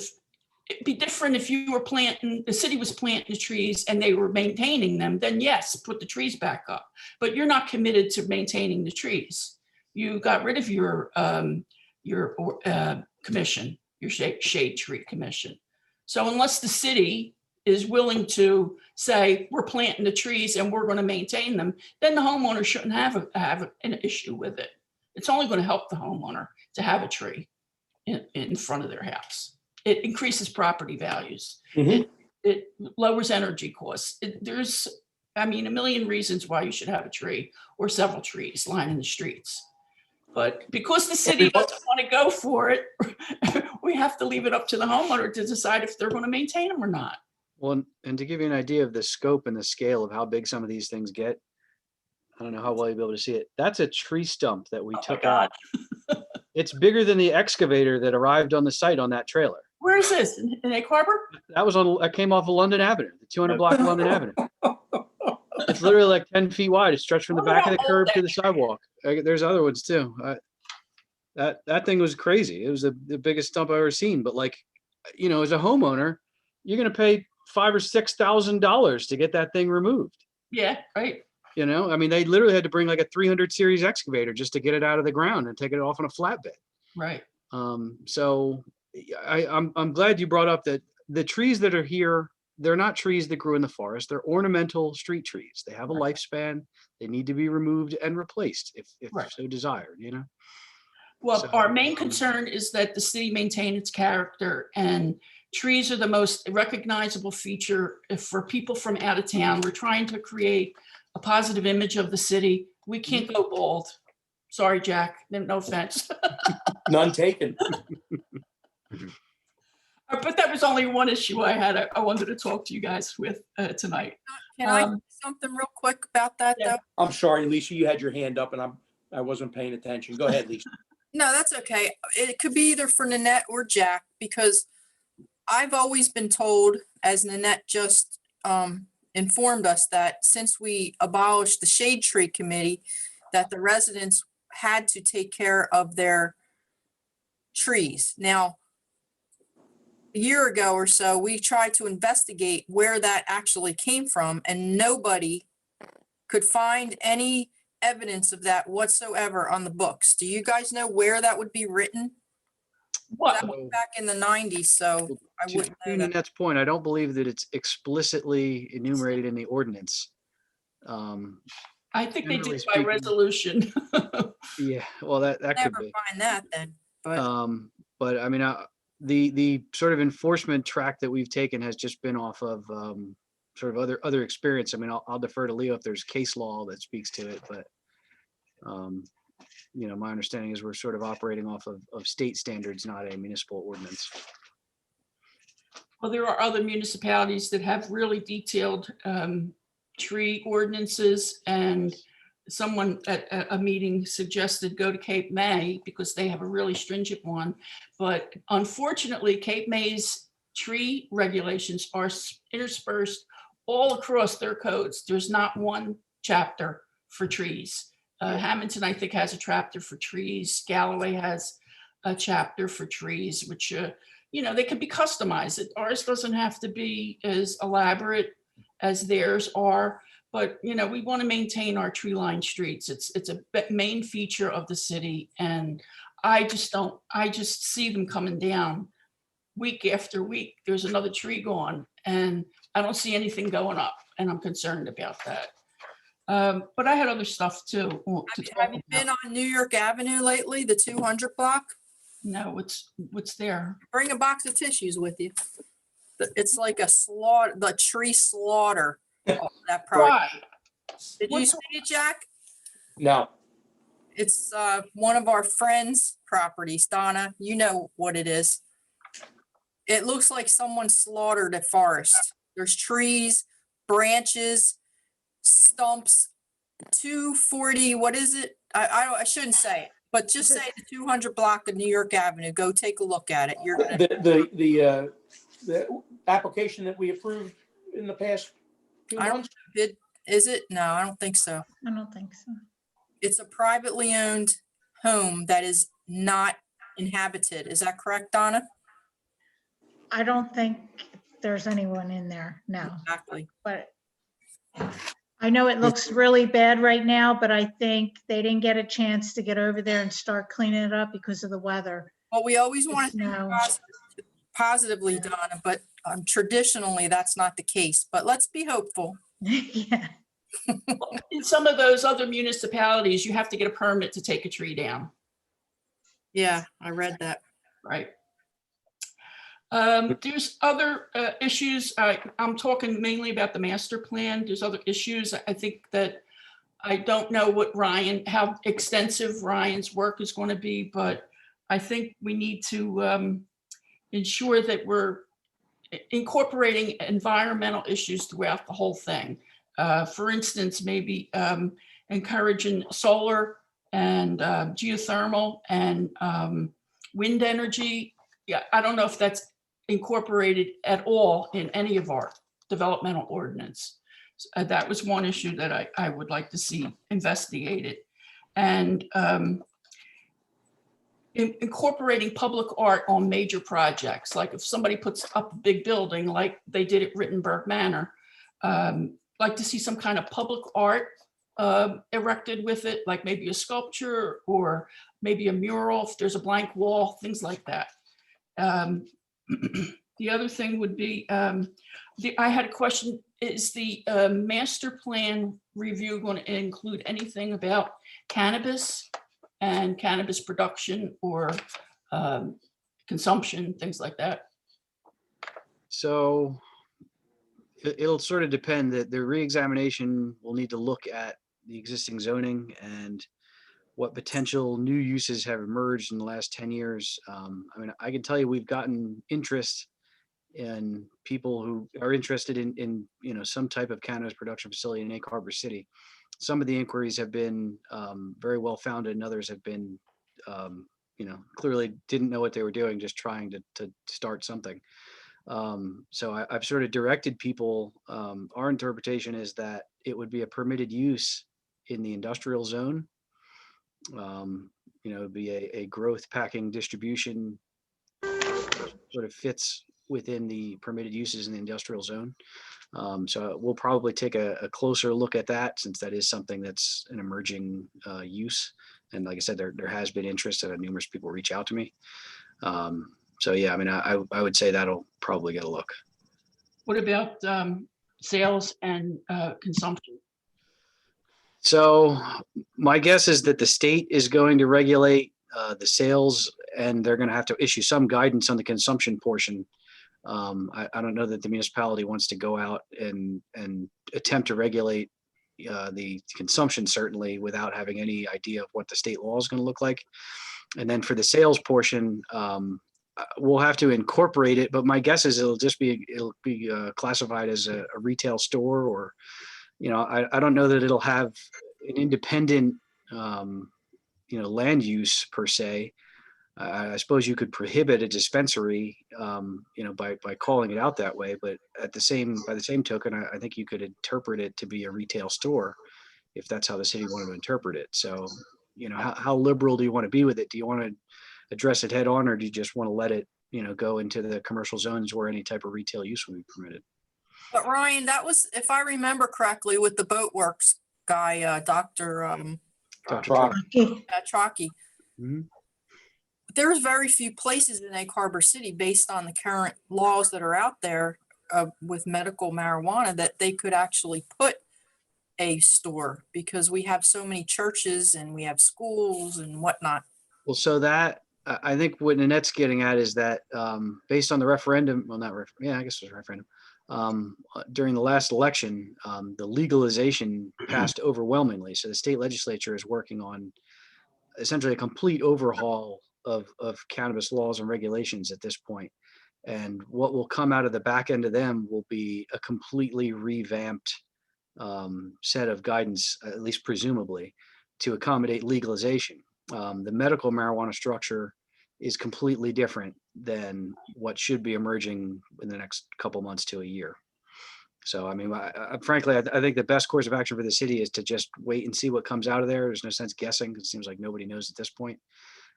it'd be different if the city was planting the trees and they were maintaining them, then yes, put the trees back up. But you're not committed to maintaining the trees. You got rid of your commission, your shade tree commission. So unless the city is willing to say, we're planting the trees and we're going to maintain them, then the homeowner shouldn't have an issue with it. It's only going to help the homeowner to have a tree in front of their house. It increases property values. Mhm. It lowers energy costs. There's a million reasons why you should have a tree or several trees lining the streets. But because the city doesn't want to go for it, we have to leave it up to the homeowner to decide if they're going to maintain them or not. Well, and to give you an idea of the scope and the scale of how big some of these things get, I don't know how well you'll be able to see it. That's a tree stump that we Oh my took God. out. It's bigger than the excavator that arrived on the site on that trailer. Where is this? In Egg Harbor? That came off of London Avenue, the 200 block of London Avenue. It's literally like 10 feet wide. It stretched from the Wonder back of how the old curb that to the sidewalk. There's other ones too. That thing was crazy. It was the biggest stump I've ever seen. But like, you know, as a homeowner, you're gonna pay $5,000 or $6,000 to get that thing removed. Yeah, right. You know, I mean, they literally had to bring like a 300 series excavator just to get it out of the ground and take it off on a flatbed. Right. So I'm glad you brought up that the trees that are here, they're not trees that grew in the forest. They're ornamental street trees. They have a lifespan. They need to be removed and replaced if Right. so desired, you know? Well, So, our main concern is that the city maintain its character, and trees are the most recognizable feature for people from out of town. We're trying to create a positive image of the city. We can't go bald. Sorry, Jack, no offense. None taken. But that was only one issue I had. I wanted to talk to you guys with tonight. Can I say something real quick about that Yeah. though? I'm sorry, Lisa, you had your hand up and I wasn't paying attention. Go ahead, Lisa. No, that's okay. It could be either for Nanette or Jack, because I've always been told, as Nanette just informed us, that since we abolished the shade tree committee, that the residents had to take care of their trees. Now, a year ago or so, we tried to investigate where that actually came from, and nobody could find any evidence of that whatsoever on the books. Do you guys know where that would be written? What? That was back in the 90s, so I To wouldn't know that. Nanette's point, I don't believe that it's explicitly enumerated in the ordinance. I think they Generally did by speaking- resolution. Yeah, well, that could Never be. find that then, but But I mean, the sort of enforcement track that we've taken has just been off of sort of other experience. I mean, I'll defer to Leo if there's case law that speaks to it, but you know, my understanding is we're sort of operating off of state standards, not a municipal ordinance. Well, there are other municipalities that have really detailed tree ordinances, and someone at a meeting suggested go to Cape May because they have a really stringent one. But unfortunately, Cape May's tree regulations are interspersed all across their codes. There's not one chapter for trees. Hamilton, I think, has a chapter for trees. Galloway has a chapter for trees, which, you know, they can be customized. Ours doesn't have to be as elaborate as theirs are, but, you know, we want to maintain our tree-lined streets. It's a main feature of the city, and I just see them coming down week after week. There's another tree gone, and I don't see anything going up, and I'm concerned about that. But I had other stuff too to talk have you been about. on New York Avenue lately, the 200 block? No, what's there? Bring a box of tissues with you. It's like a slaughter, the tree slaughter. Of that project. Why? Did you What's- see it, Jack? No, It's one of our friends' properties. Donna, you know what it is. It looks like someone slaughtered a forest. There's trees, branches, stumps, 240, what is it? I shouldn't say it, but just say the 200 block of New York Avenue. Go take a look at it. You're gonna, the application that we approved in the past few I don't months. is it? No, I don't think so. I don't think so. It's a privately owned home that is not inhabited. Is that correct, Donna? I don't think there's anyone in there, no. Exactly. But I know it looks really bad right now, but I think they didn't get a chance to get over there and start cleaning it up because of the weather. Well, we always want to think No. positively, Donna, but traditionally that's not the case. But let's be hopeful. Yeah, In some of those other municipalities, you have to get a permit to take a tree down, Yeah, I read that. right? There's other issues. I'm talking mainly about the master plan. There's other issues. I think that I don't know how extensive Ryan's work is going to be, but I think we need to ensure that we're incorporating environmental issues throughout the whole thing. For instance, maybe, and encouraging solar and geothermal and wind energy. Yeah, I don't know if that's incorporated at all in any of our developmental ordinance. That was one issue that I would like to see investigated. And incorporating public art on major projects, like if somebody puts up a big building like they did at Rittenberg Manor, like to see some kind of public art erected with it, like maybe a sculpture or maybe a mural if there's a blank wall, things like that. The other thing would be, I had a question, is the master plan review going to include anything about cannabis and cannabis production or consumption, things like that? So it'll sort of depend. That the reexamination will need to look at the existing zoning and what potential new uses have emerged in the last 10 years. I mean, I can tell you we've gotten interest in people who are interested in some type of cannabis production facility in Egg Harbor City. Some of the inquiries have been very well founded, and others have been clearly didn't know what they were doing, just trying to start something. So I've sort of directed people. Our interpretation is that it would be a permitted use in the industrial zone. It would be a growth packing distribution, sort of fits within the permitted uses in the industrial zone. So we'll probably take a closer look at that, since that is something that's an emerging use. And like I said, there has been interest, and numerous people reach out to me. So yeah, I mean, I would say that'll probably get a look. What about sales and consumption? So my guess is that the state is going to regulate the sales, and they're going to have to issue some guidance on the consumption portion. I don't know that the municipality wants to go out and attempt to regulate the consumption, certainly without having any idea of what the state law is going to look like. And then for the sales portion, we'll have to incorporate it, but my guess is it'll be classified as a retail store, or I don't know that it'll have an independent land use per se. I suppose you could prohibit a dispensary, by calling it out that way. But by the same token, I think you could interpret it to be a retail store, if that's how the city wanted to interpret it. So, how liberal do you want to be with it? Do you want to address it head on, or do you just want to let it, go into the commercial zones where any type of retail use would be permitted? But Ryan, that was, if I remember correctly, with the Boat Works guy, Dr. Trocchi. Mm-hmm. There's very few places in Egg Harbor City, based on the current laws that are out there with medical marijuana, that they could actually put a store, because we have so many churches and we have schools and whatnot. Well, so that, I think what Nanette's getting at is that based on the referendum, I guess it was a referendum, during the last election, the legalization passed overwhelmingly. So the state legislature is working on essentially a complete overhaul of cannabis laws and regulations at this point. And what will come out of the back end of them will be a completely revamped set of guidance, at least presumably, to accommodate legalization. The medical marijuana structure is completely different than what should be emerging in the next couple months to a year. So, I mean, frankly, I think the best course of action for the city is to just wait and see what comes out of there. There's no sense guessing. It seems like nobody knows at this point.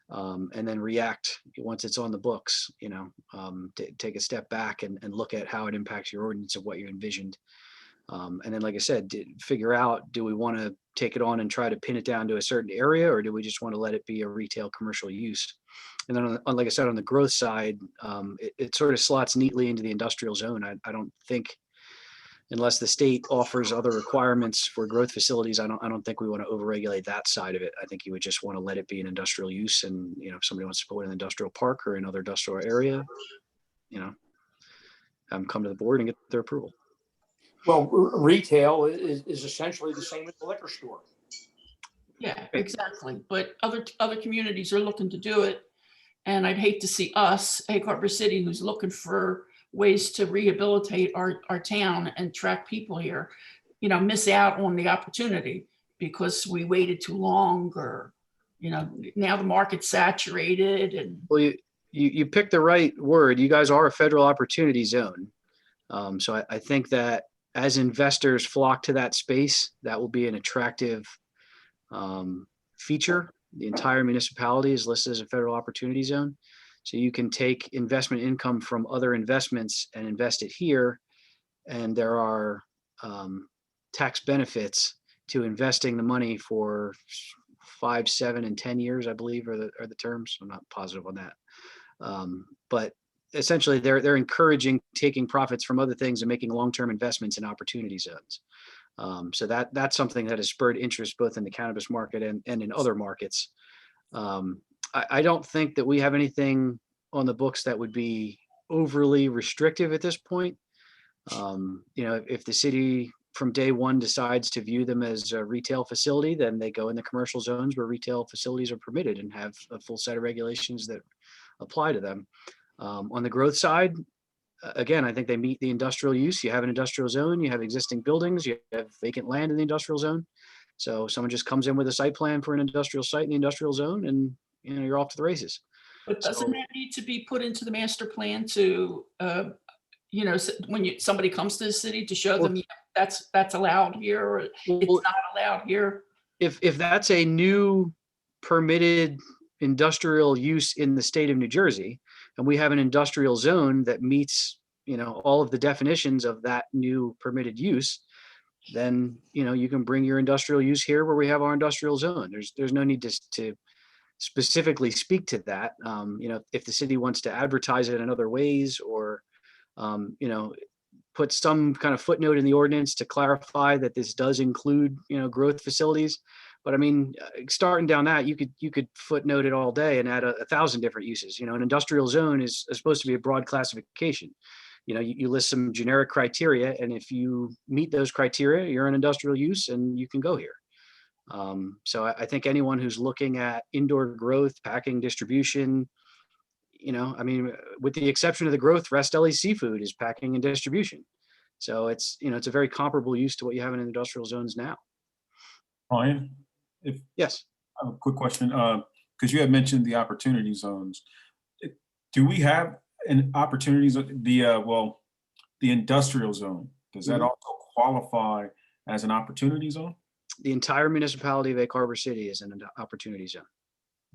And then react once it's on the books, take a step back and look at how it impacts your ordinance of what you envisioned. And then, like I said, figure out, do we want to take it on and try to pin it down to a certain area, or do we just want to let it be a retail commercial use? And then, like I said, on the growth side, it sort of slots neatly into the industrial zone. I don't think, unless the state offers other requirements for growth facilities, I don't think we want to overregulate that side of it. I think you would just want to let it be an industrial use. And, if somebody wants to put an industrial park or another industrial area, have them come to the board and get their approval. Well, retail is essentially the same as the liquor store. Yeah, exactly. But other communities are looking to do it. And I'd hate to see us, Egg Harbor City, who's looking for ways to rehabilitate our town and attract people here, miss out on the opportunity. because we waited too long, or, now the market's saturated and. Well, you picked the right word. You guys are a federal opportunity zone. So I think that as investors flock to that space, that will be an attractive feature. The entire municipality is listed as a federal opportunity zone. So you can take investment income from other investments and invest it here. And there are tax benefits to investing the money for 5, 7, and 10 years, I believe, are the terms. I'm not positive on that. But essentially, they're encouraging taking profits from other things and making long-term investments in opportunity zones. So that's something that has spurred interest both in the cannabis market and in other markets. I don't think that we have anything on the books that would be overly restrictive at this point. If the city from day one decides to view them as a retail facility, then they go in the commercial zones where retail facilities are permitted and have a full set of regulations that apply to them. On the growth side, again, I think they meet the industrial use. You have an industrial zone, you have existing buildings, you have vacant land in the industrial zone. So someone just comes in with a site plan for an industrial site in the industrial zone, and you're off to the races. But doesn't that need to be put into the master plan to, when somebody comes to the city to show them that's allowed here, or it's not allowed here? If that's a new permitted industrial use in the state of New Jersey, and we have an industrial zone that meets, all of the definitions of that new permitted use, then, you can bring your industrial use here where we have our industrial zone. There's no need to specifically speak to that. If the city wants to advertise it in other ways, or, put some kind of footnote in the ordinance to clarify that this does include, growth facilities. But I mean, starting down that, you could footnote it all day and add 1,000 different uses. An industrial zone is supposed to be a broad classification. You list some generic criteria, and if you meet those criteria, you're an industrial use and you can go here. So I think anyone who's looking at indoor growth, packing, distribution, with the exception of the growth, Rest Deli Seafood is packing and distribution. So it's a very comparable use to what you have in industrial zones now. Ryan, Yes. I have a quick question, because you had mentioned the opportunity zones. Do we have an opportunity zone, the industrial zone? Does that also qualify as an opportunity zone? The entire municipality of Egg Harbor City is an opportunity zone.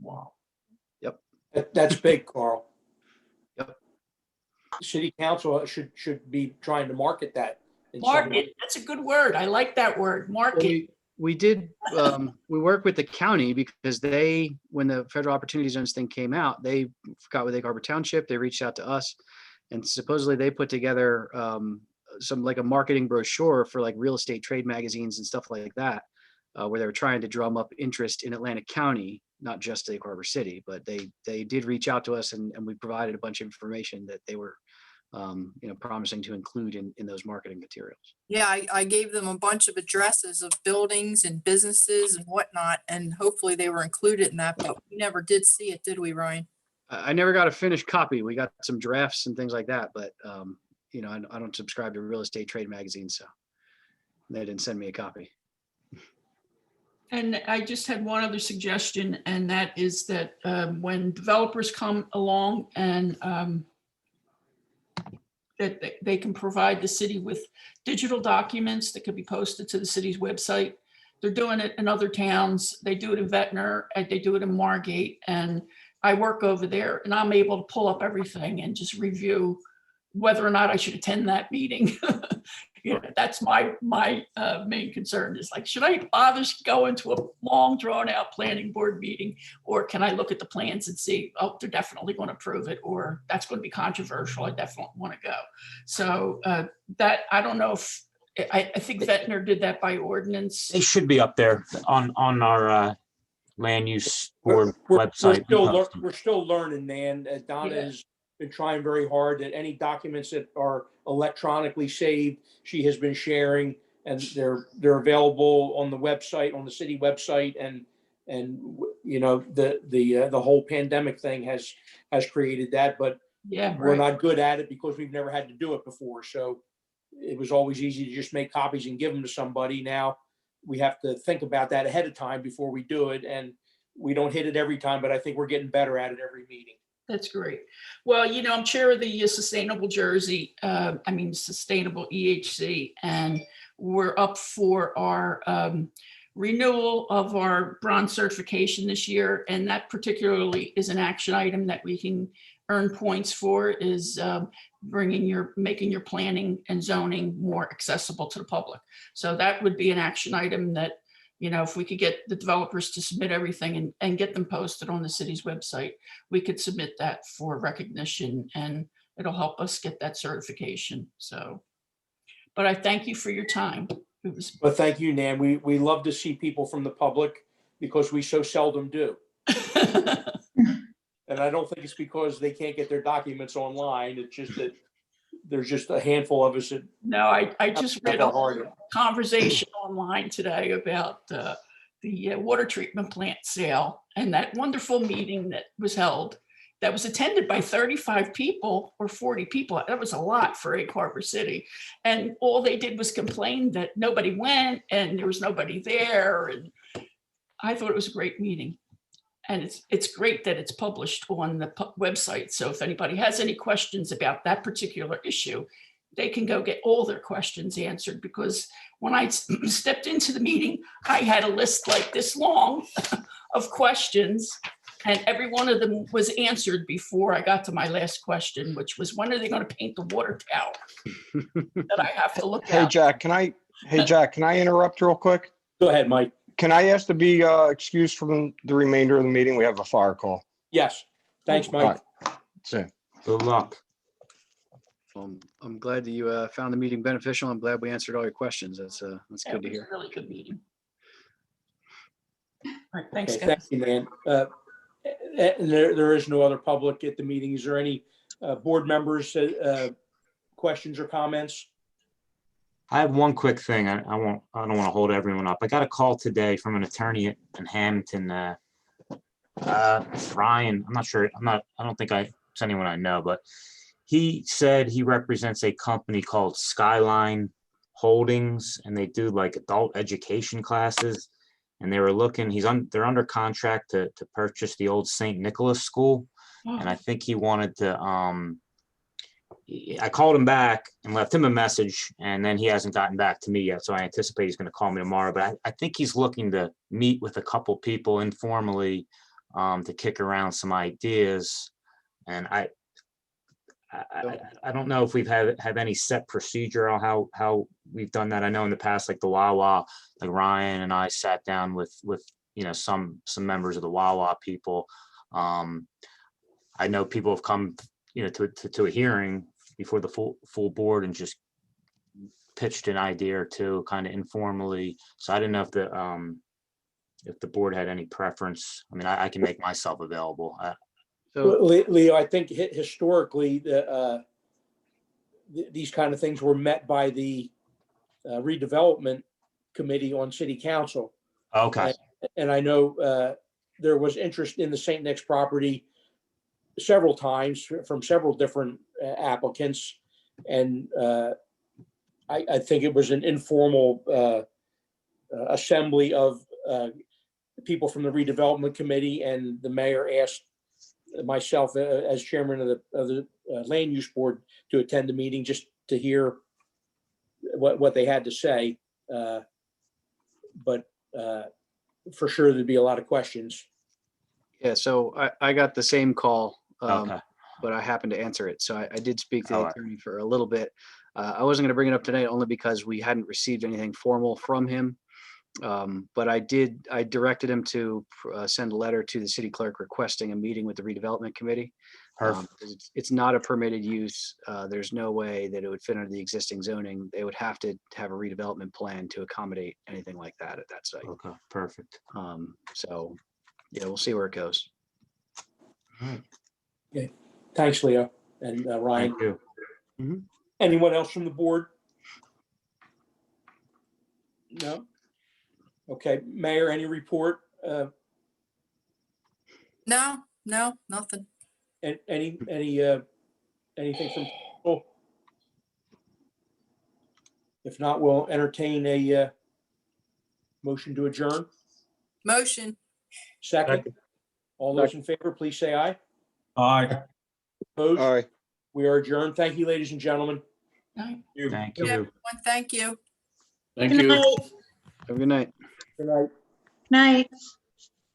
Wow. Yep. That's big, Carl. Yep. City council should be trying to market that. in some way. Market, that's a good word. I like that word, market. We did, we worked with the county because when the federal opportunity zones thing came out, they got with Egg Harbor Township, they reached out to us, and supposedly they put together some like a marketing brochure for like real estate trade magazines and stuff like that, where they were trying to drum up interest in Atlantic County, not just Egg Harbor City, but they did reach out to us, and we provided a bunch of information that they were promising to include in those marketing materials. Yeah, I gave them a bunch of addresses of buildings and businesses and whatnot, and hopefully they were included in that, but we never did see it, did we, Ryan? I never got a finished copy. We got some drafts and things like that, but I don't subscribe to real estate trade magazines, so they didn't send me a copy. And I just had one other suggestion, and that is that when developers come along and that they can provide the city with digital documents that could be posted to the city's website. They're doing it in other towns. They do it in Ventnor, and they do it in Margate. And I work over there, and I'm able to pull up everything and just review whether or not I should attend that meeting. That's my main concern, is like, should I bother going to a long drawn out planning board meeting, or can I look at the plans and see, oh, they're definitely going to approve it, or that's going to be controversial, I definitely want to go. So that, I don't know if, I think Ventnor did that by ordinance. They should be up there on our land use board website. We're still learning, man. Donna has been trying very hard that any documents that are electronically saved, she has been sharing, and they're available on the website, on the city website, and the whole pandemic thing has created that, but we're not good at it because we've never had to do it before. So it was always easy to just make copies and give them to somebody. Now we have to think about that ahead of time before we do it. And we don't hit it every time, but I think we're getting better at it every meeting. That's great. Well, I'm chair of the Sustainable Jersey, Sustainable EHC, and we're up for our renewal of our bronze certification this year. And that particularly is an action item that we can earn points for, is making your planning and zoning more accessible to the public. So that would be an action item that, if we could get the developers to submit everything and get them posted on the city's website, we could submit that for recognition, and it'll help us get that certification. So, but I thank you for your time. It was. But thank you, Nan. We love to see people from the public because we so seldom do. And I don't think it's because they can't get their documents online. It's just that there's just a handful of us that. No, I just read a conversation online today about the water treatment plant sale, and that wonderful meeting that was held, that was attended by 35 people or 40 people. That was a lot for Egg Harbor City. And all they did was complain that nobody went and there was nobody there. And I thought it was a great meeting. And it's great that it's published on the website. So if anybody has any questions about that particular issue, they can go get all their questions answered, because when I stepped into the meeting, I had a list like this long of questions, and every one of them was answered before I got to my last question, which was, when are they going to paint the water tower that I have to look Hey, at? Jack, can I interrupt real quick? Go ahead, Mike. Can I ask to be excused from the remainder of the meeting? We have a fire call. Yes. Thanks, All Mike. right. That's it. Good luck. I'm glad that you found the meeting beneficial. I'm glad we answered all your questions. That's That good to was a hear. really good meeting. All right, thanks, Okay, guys. thank you, man. And there is no other public at the meeting. Is there any board members, questions or comments? I have one quick thing. I don't want to hold everyone up. I got a call today from an attorney in Hamilton, Ryan. I'm not sure. I don't think it's anyone I know, but he said he represents a company called Skyline Holdings, and they do like adult education classes. And they were looking, they're under contract to purchase the old St. Nicholas School. And I think he wanted to, I called him back and left him a message, and then he hasn't gotten back to me yet. So I anticipate he's going to call me tomorrow, but I think he's looking to meet with a couple people informally to kick around some ideas. And I don't know if we've have any set procedure on how we've done that. I know in the past, like the Wawa, like Ryan and I sat down with some members of the Wawa people. I know people have come to a hearing before the full board and just pitched an idea or two kind of informally. So I didn't know if the board had any preference. I mean, I can make myself available. So Leo, I think historically, these kind of things were met by the redevelopment committee on city council. Okay. And I know there was interest in the St. Nick's property several times from several different applicants. And I think it was an informal assembly of people from the redevelopment committee, and the mayor asked myself as chairman of the land use board to attend the meeting just to hear what they had to say. But for sure, there'd be a lot of questions. yeah, so I got the same call, Okay. but I happened to answer it. So I did speak to the All right. attorney for a little bit. I wasn't going to bring it up tonight only because we hadn't received anything formal from him. But I directed him to send a letter to the city clerk requesting a meeting with the redevelopment committee. Perfect. It's not a permitted use. There's no way that it would fit under the existing zoning. They would have to have a redevelopment plan to accommodate anything like that at that site. Okay. Perfect. So yeah, we'll see where it goes. All right. Thanks, Leo and Ryan. Thank you. Anyone else from the board? No? Okay, Mayor, any report? No, nothing. Anything from people? If not, we'll entertain a Motion to adjourn. Motion. Second. All those in favor, please say aye. Aye. Opposed? Aye. We are adjourned. Thank you, ladies and gentlemen. Aye. Thank Yeah, you. everyone, thank you. Thank Good you. night. Have a good night. Good night. Night.